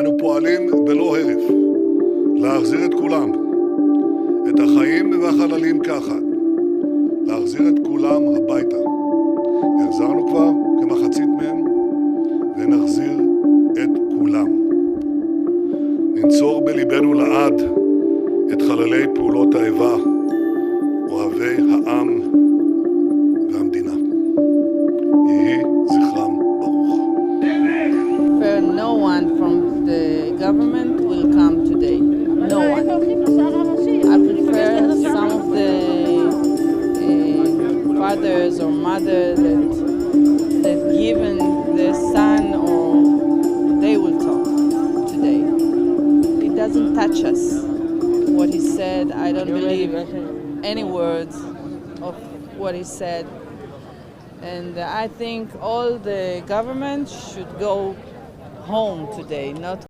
אנו פועלים בלא הרף להחזיר את כולם, את החיים והחללים כאחד, להחזיר את כולם הביתה. החזרנו כבר כמחצית מהם, ונחזיר את כולם. ננצור בליבנו לעד את חללי פעולות האיבה, אוהבי העם והמדינה. יהי זכרם ברוך. No one from the government will come today. No one. I prefer some of the fathers or mothers that given their son, or they will talk today. It doesn't touch us. What he said, I don't believe any words of what he said. And I think all the government should go home today, not